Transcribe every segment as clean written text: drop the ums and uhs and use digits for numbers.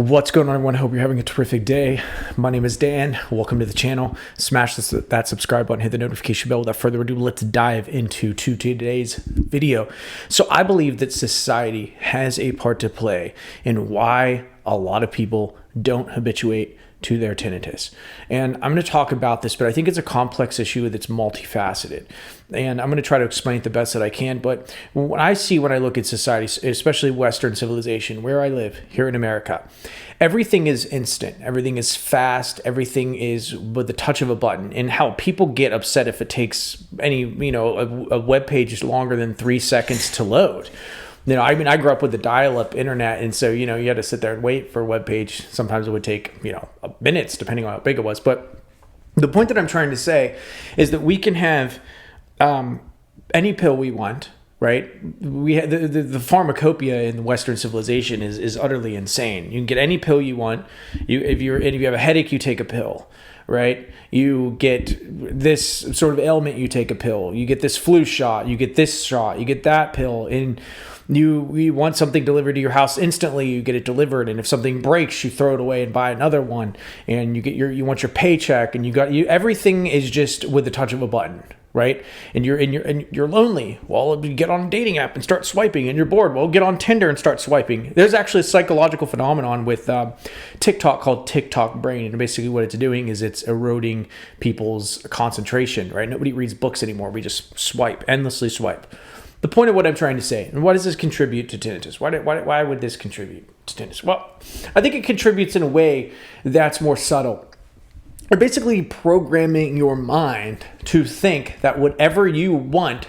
What's going on, everyone? I hope you're having a terrific day. My name is Dan. Welcome to the channel. Smash that subscribe button, hit the notification bell. Without further ado, let's dive into today's video. So I believe that society has a part to play in why a lot of people don't habituate to their tinnitus. And I'm going to talk about this, but I think it's a complex issue that's multifaceted. And I'm going to try to explain it the best that I can. But when I look at society, especially Western civilization, where I live here in America, everything is instant. Everything is fast. Everything is with the touch of a button. And how people get upset if it takes a web page longer than 3 seconds to load. I grew up with the dial-up internet, and so, you had to sit there and wait for a web page. Sometimes it would take, minutes, depending on how big it was. But the point that I'm trying to say is that we can have any pill we want, right? We have the pharmacopoeia in Western civilization is utterly insane. You can get any pill you want. If you have a headache, you take a pill. Right? You get this sort of ailment, you take a pill. You get this flu shot, you get this shot, you get that pill. And you want something delivered to your house instantly, you get it delivered. And if something breaks, you throw it away and buy another one. And you want your paycheck, and everything is just with the touch of a button. Right? And you're lonely. Well, you get on a dating app and start swiping, and you're bored. Well, get on Tinder and start swiping. There's actually a psychological phenomenon with TikTok called TikTok brain. And basically what it's doing is it's eroding people's concentration, right? Nobody reads books anymore. We just endlessly swipe. The point of what I'm trying to say, and why does this contribute to tinnitus? Why would this contribute to tinnitus? Well, I think it contributes in a way that's more subtle. You're basically programming your mind to think that whatever you want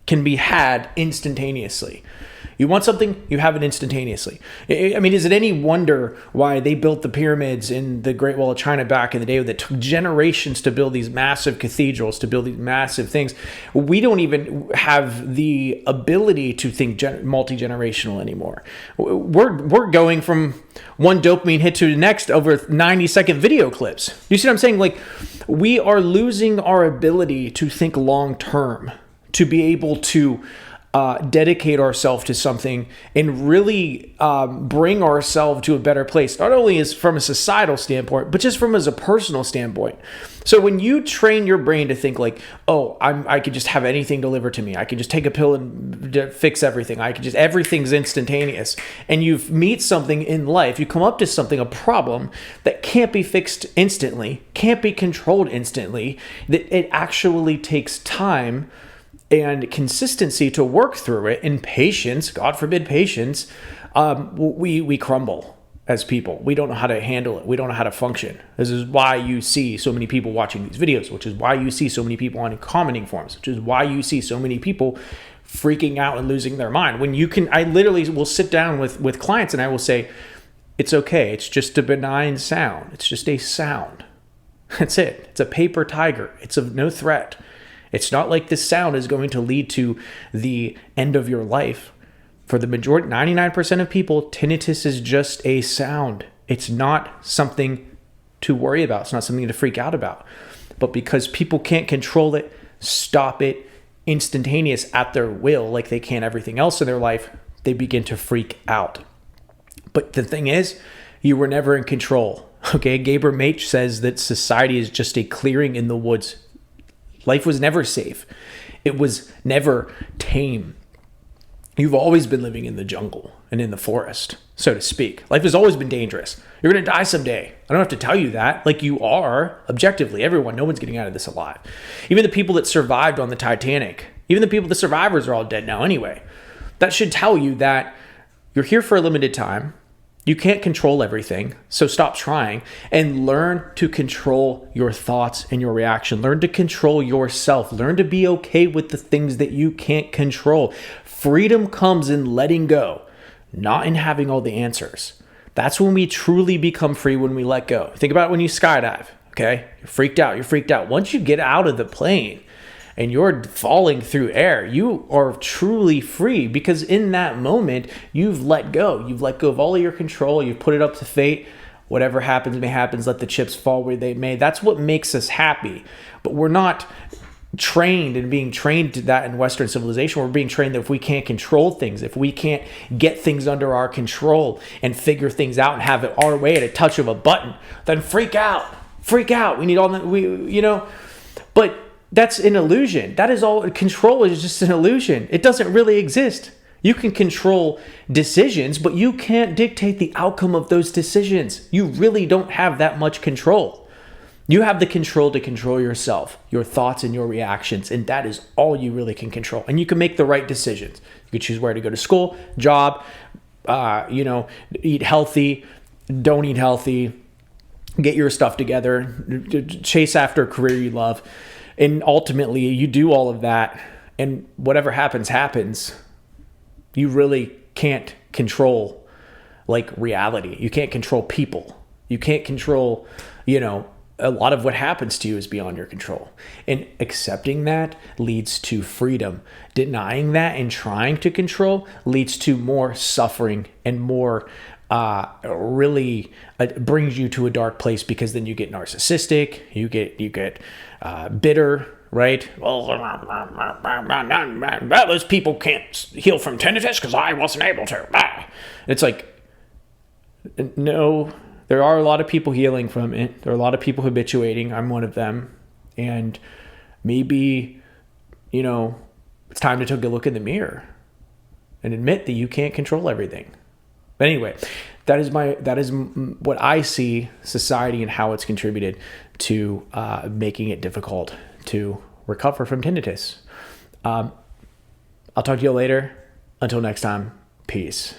can be had instantaneously. You want something, you have it instantaneously. Is it any wonder why they built the pyramids in the Great Wall of China back in the day that took generations to build these massive cathedrals, to build these massive things? We don't even have the ability to think multi-generational anymore. We're going from one dopamine hit to the next over 90-second video clips. You see what I'm saying? Like, we are losing our ability to think long-term, to be able to dedicate ourselves to something and really bring ourselves to a better place, not only as from a societal standpoint, but just from as a personal standpoint. So when you train your brain to think like, oh, I could just have anything delivered to me. I could just take a pill and fix everything. Everything's instantaneous. And you meet something in life, you come up to something, a problem that can't be fixed instantly, can't be controlled instantly, that it actually takes time and consistency to work through it, and patience, God forbid patience, we crumble as people. We don't know how to handle it. We don't know how to function. This is why you see so many people watching these videos, which is why you see so many people on commenting forums, which is why you see so many people freaking out and losing their mind. I literally will sit down with clients and I will say, it's okay. It's just a benign sound. It's just a sound. That's it. It's a paper tiger. It's of no threat. It's not like this sound is going to lead to the end of your life. For the majority, 99% of people, tinnitus is just a sound. It's not something to worry about. It's not something to freak out about. But because people can't control it, stop it, instantaneous at their will, like they can everything else in their life, they begin to freak out. But the thing is, you were never in control. Okay, Gaber Mate says that society is just a clearing in the woods. Life was never safe. It was never tame. You've always been living in the jungle and in the forest, so to speak. Life has always been dangerous. You're going to die someday. I don't have to tell you that. Like, you are, objectively, everyone. No one's getting out of this alive. Even the people that survived on the Titanic, even the survivors are all dead now anyway. That should tell you that you're here for a limited time. You can't control everything, so stop trying and learn to control your thoughts and your reaction. Learn to control yourself. Learn to be okay with the things that you can't control. Freedom comes in letting go, not in having all the answers. That's when we truly become free, when we let go. Think about it when you skydive, okay? You're freaked out. Once you get out of the plane and you're falling through air, you are truly free, because in that moment, you've let go. You've let go of all of your control. You've put it up to fate. Whatever happens may happen. Let the chips fall where they may. That's what makes us happy. But we're not trained and being trained to that in Western civilization. We're being trained that if we can't control things, if we can't get things under our control and figure things out and have it our way at a touch of a button, then freak out. We need all that, but that's an illusion. That is all. Control is just an illusion. It doesn't really exist. You can control decisions, but you can't dictate the outcome of those decisions. You really don't have that much control. You have the control to control yourself, your thoughts and your reactions, and that is all you really can control. And you can make the right decisions. You can choose where to go to school, job, eat healthy, don't eat healthy, get your stuff together, chase after a career you love. And ultimately, you do all of that, and whatever happens, happens. You really can't control reality. You can't control people. You can't control, a lot of what happens to you is beyond your control. And accepting that leads to freedom. Denying that and trying to control leads to more suffering and more brings you to a dark place, because then you get narcissistic, you get bitter, right? Well, those people can't heal from tinnitus because I wasn't able to. It's like, no, there are a lot of people healing from it. There are a lot of people habituating. I'm one of them. And maybe, it's time to take a look in the mirror and admit that you can't control everything. But anyway, that is what I see society and how it's contributed to making it difficult to recover from tinnitus. I'll talk to you later. Until next time, peace.